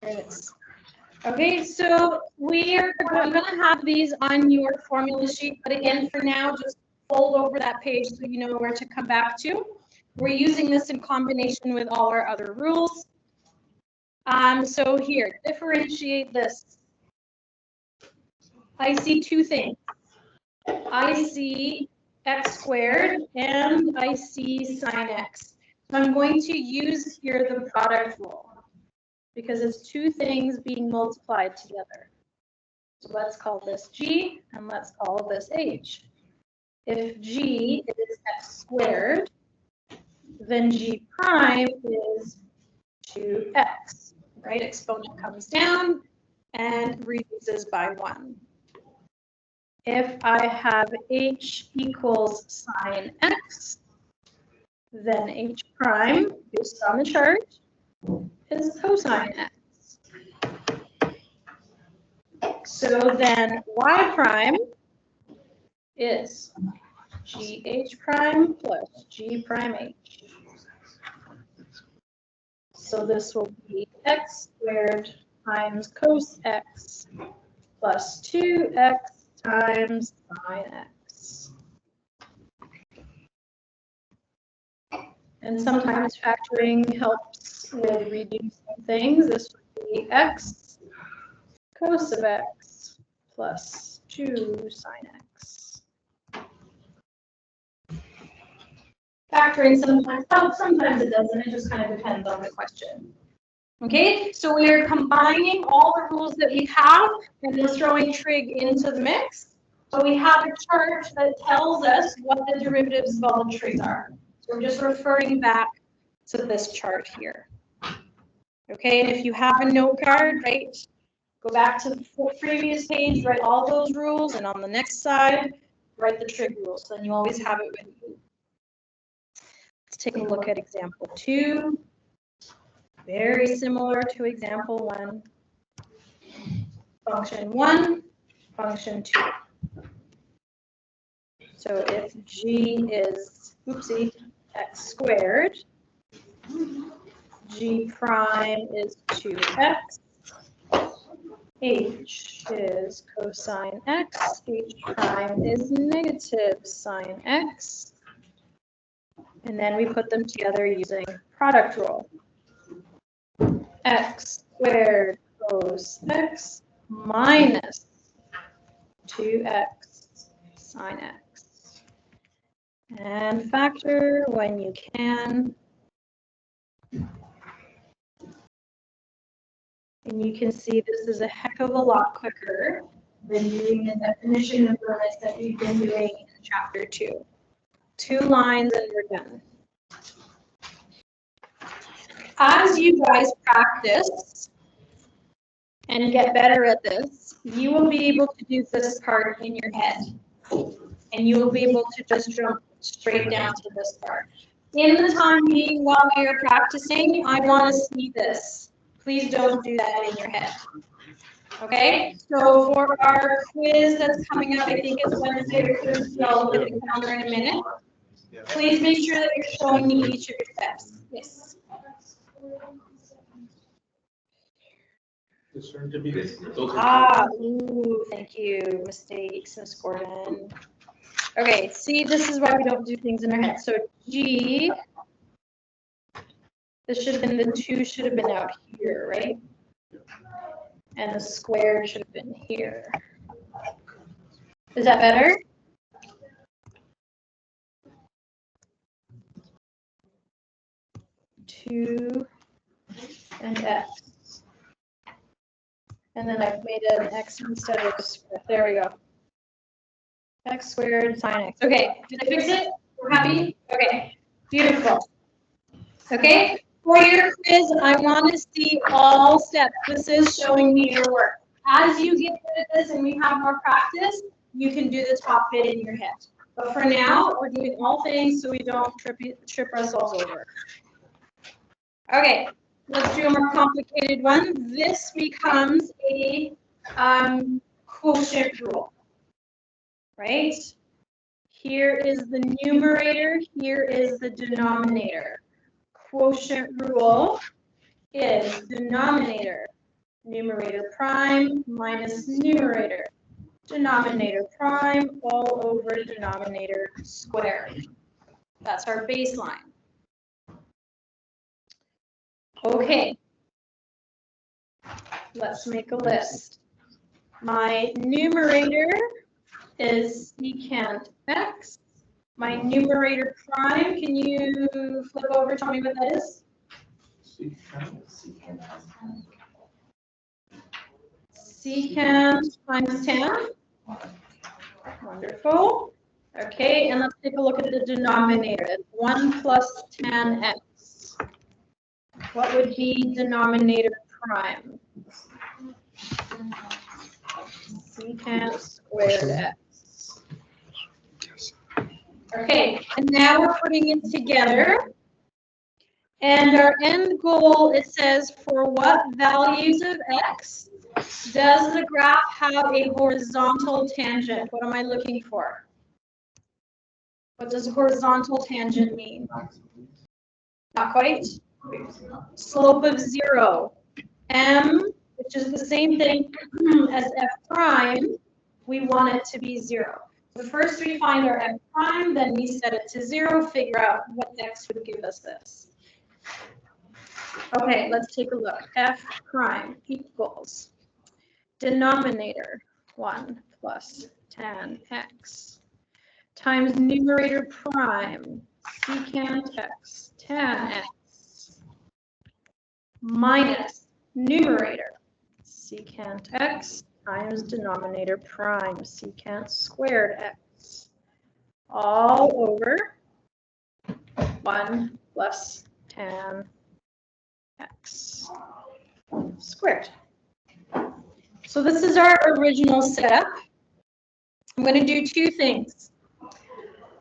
There it is. Okay, so I'm going to have these on your formula sheet, but again, for now, just fold over that page so you know where to come back to. We're using this in combination with all our other rules. So here, differentiate this. I see two things. I see x squared and I see sine x. So I'm going to use here the product rule because it's two things being multiplied together. So let's call this G and let's call this H. If G is x squared, then G prime is 2x, right? Exponent comes down and reduces by 1. If I have H equals sine x, then H prime, based on the chart, is cosine x. So then Y prime is GH prime plus G prime H. So this will be x squared times cos x plus 2x times sine x. And sometimes factoring helps with reducing things. This would be x cos of x plus 2 sine x. Factoring sometimes helps, sometimes it doesn't. It just kind of depends on the question. Okay, so we are combining all the rules that we have and we're throwing trig into the mix. So we have a chart that tells us what the derivatives of all the trigs are. So we're just referring back to this chart here. Okay, and if you have a note card, right, go back to the previous page, write all those rules, and on the next side, write the trig rules. So then you always have it with you. Let's take a look at example 2. Very similar to example 1. Function 1, function 2. So if G is, oopsie, x squared, G prime is 2x, H is cosine x, H prime is negative sine x, and then we put them together using product rule. X squared cos x minus 2x sine x. And factor when you can. And you can see this is a heck of a lot quicker than doing the definition of limits that we've been doing in chapter 2. 2 lines and we're done. As you guys practice and get better at this, you will be able to do this part in your head. And you will be able to just jump straight down to this part. In the time being while we are practicing, I want to see this. Please don't do that in your head. Okay? So for our quiz that's coming up, I think it's Wednesday or Thursday. I'll look at the calendar in a minute. Please make sure that you're showing me each of your steps. Yes. Ooh, thank you. Mistakes, Miss Gordon. Okay, see, this is why we don't do things in our head. So G, this should have been, the 2 should have been out here, right? And the square should have been here. Is that better? Two and x. And then I've made an x instead of a square. There we go. X squared sine x. Okay, did I fix it? We're happy? Okay, beautiful. Okay, for your quiz, I want to see all steps. This is showing me your work. As you get good at this and we have more practice, you can do the top bit in your head. But for now, we're doing all things so we don't trip ourselves over. Okay, let's do a more complicated one. This becomes a quotient rule, right? Here is the numerator, here is the denominator. Quotient rule is denominator numerator prime minus numerator. Denominator prime all over denominator squared. That's our baseline. Okay. Let's make a list. My numerator is secant x. My numerator prime, can you flip over, tell me what that is? Secant times tan. Wonderful. Okay, and let's take a look at the denominator. 1 plus tan x. What would be denominator prime? Secant squared x. Okay, and now we're putting it together. And our end goal, it says, for what values of x does the graph have a horizontal tangent? What am I looking for? What does horizontal tangent mean? Not quite. Slope of 0. M, which is the same thing as f prime, we want it to be 0. So first we find our f prime, then we set it to 0, figure out what x would give us this. Okay, let's take a look. F prime equals denominator 1 plus tan x times numerator prime secant x tan x minus numerator secant x times denominator prime secant squared x all over 1 plus tan x squared. So this is our original setup. I'm going to do two things.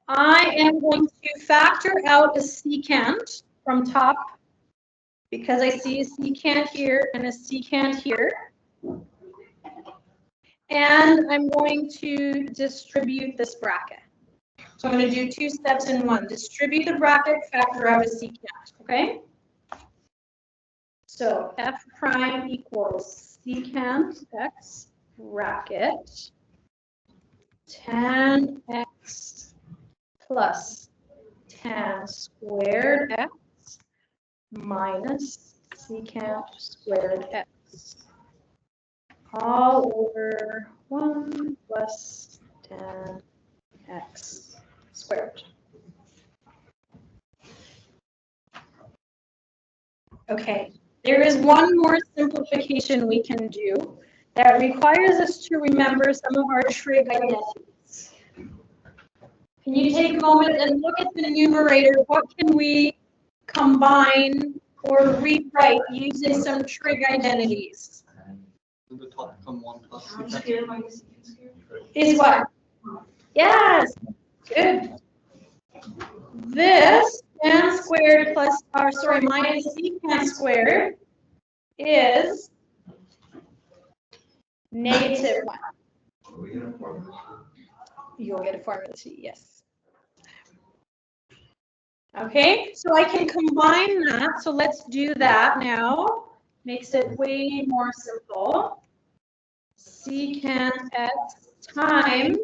I am going to factor out a secant from top because I see a secant here and a secant here. And I'm going to distribute this bracket. So I'm going to do two steps in one. Distribute the bracket, factor out a secant, okay? So f prime equals secant x bracket tan x plus tan squared x minus secant squared x all over 1 plus tan x squared. Okay, there is one more simplification we can do that requires us to remember some of our trig identities. Can you take a moment and look at the numerator? What can we combine or rewrite using some trig identities? The top become 1 plus Is what? Yes, good. This tan squared plus, minus secant squared is negative 1. You'll get a formula C, yes. Okay, so I can combine that. So let's do that now. Makes it way more simple. Secant x times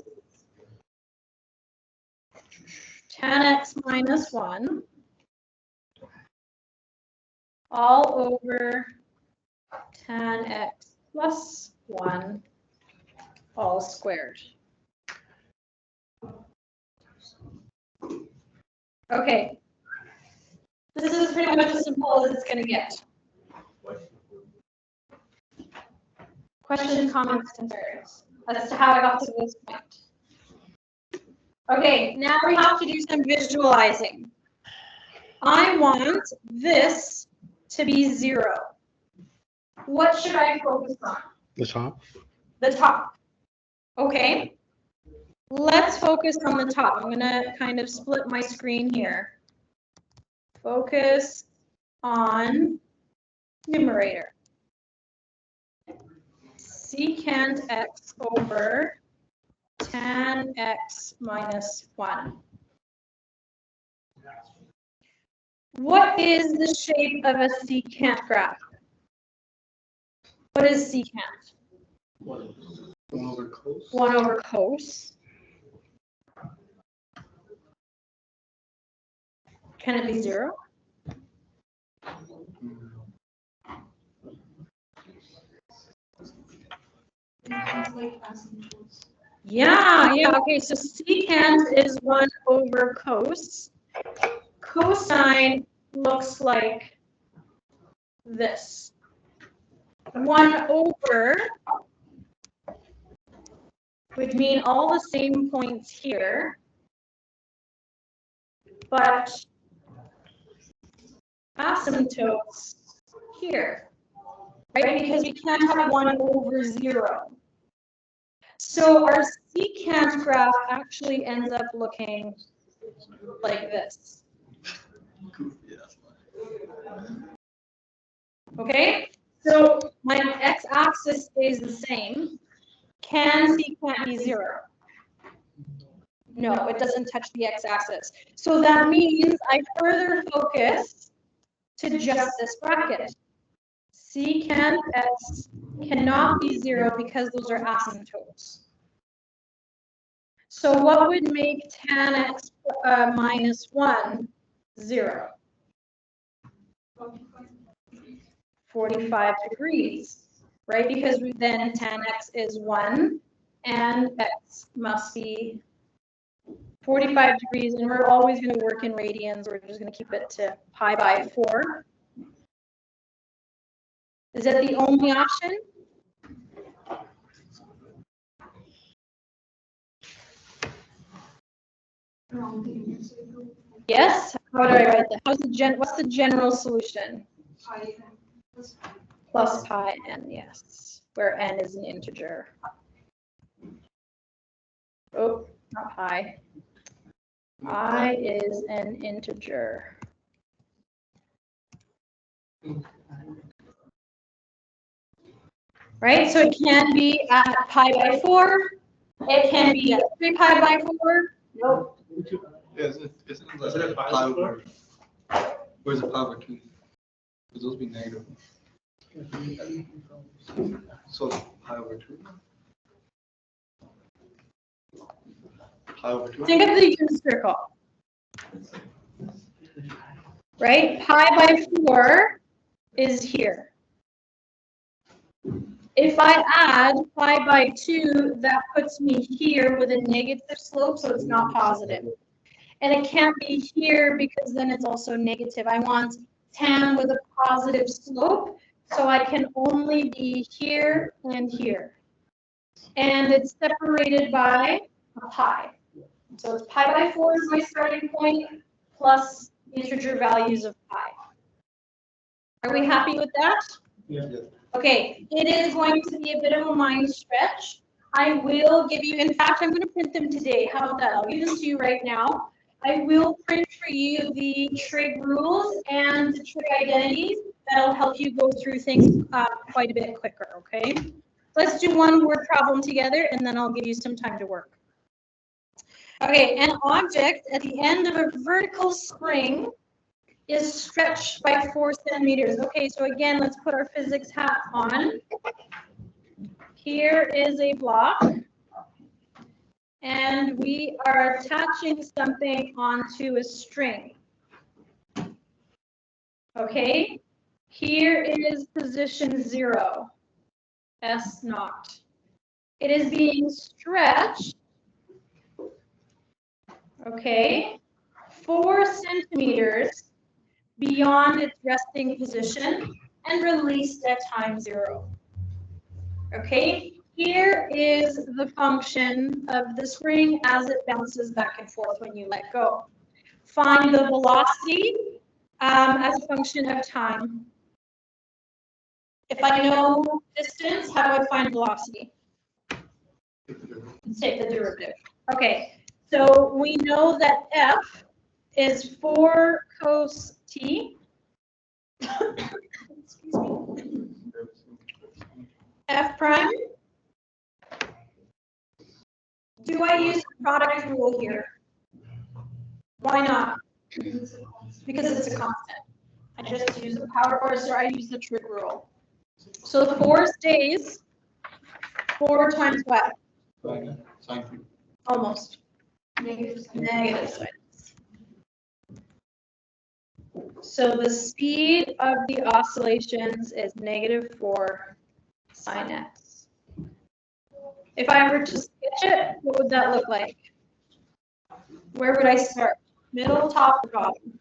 tan x minus 1 all over tan x plus 1 all squared. Okay, this is pretty much as simple as it's going to get. Questions, comments, concerns as to how I got to this point. Okay, now we have to do some visualizing. I want this to be 0. What should I focus on? The top. The top. Okay. Let's focus on the top. I'm going to kind of split my screen here. Focus on numerator. Secant x over tan x minus 1. What is the shape of a secant graph? What is secant? 1 over cos. 1 over cos. Can it be 0? Yeah, okay, so secant is 1 over cos. Cosine looks like this. 1 over would mean all the same points here, but asymptotes here, right? Because we can't have 1 over 0. So our secant graph actually ends up looking like this. Okay, so my x-axis stays the same. Can secant be 0? No, it doesn't touch the x-axis. So that means I further focus to just this bracket. Secant x cannot be 0 because those are asymptotes. So what would make tan x minus 1 0? 45 degrees, right? Because then tan x is 1 and x must be 45 degrees, and we're always going to work in radians. We're just going to keep it to pi by 4. Is that the only option? Yes? How do I write that? What's the general solution? Plus pi n, yes, where n is an integer. Oh, not pi. I is an integer. Right, so it can be at pi by 4. It can be at 3 pi by 4. Nope. Yeah, isn't it pi over? Where's the pi over 2? Would those be negative? So pi over 2? Pi over 2? Think of the unit circle. Right? Pi by 4 is here. If I add pi by 2, that puts me here with a negative slope, so it's not positive. And it can't be here because then it's also negative. I want tan with a positive slope, so I can only be here and here. And it's separated by a pi. So it's pi by 4 is my starting point, plus integer values of pi. Are we happy with that? Yeah. Okay, it is going to be a bit of a mind stretch. I will give you, in fact, I'm going to print them today. How about that? I'll give them to you right now. I will print for you the trig rules and the trig identities. That'll help you go through things quite a bit quicker, okay? Let's do one word problem together, and then I'll give you some time to work. Okay, an object at the end of a vertical spring is stretched by 4 centimeters. Okay, so again, let's put our physics hat on. Here is a block, and we are attaching something onto a string. Okay, here is position 0, S0. It is being stretched, okay, 4 centimeters beyond its resting position and released at time 0. Okay, here is the function of the spring as it bounces back and forth when you let go. Find the velocity as a function of time. If I know distance, how do I find velocity? Let's take the derivative. Okay, so we know that F is 4 cos t. Excuse me. F prime. Do I use the product rule here? Why not? Because it's a constant. I just use the power, or sorry, I use the trig rule. So 4 stays 4 times what? Sine 3. Almost. Negative. Negative sinus. So the speed of the oscillations is -4 sine x. If I were to sketch it, what would that look like? Where would I start? Middle, top, or bottom?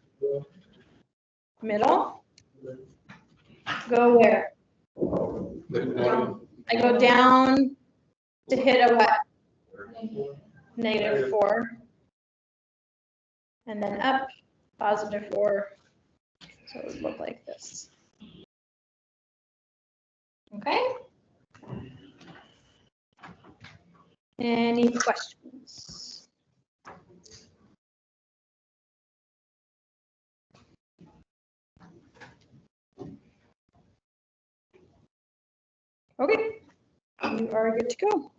Middle? Go where? I go down to hit a what? -4. And then up, +4. So it would look like this. Okay? Any questions? Okay, you are good to go.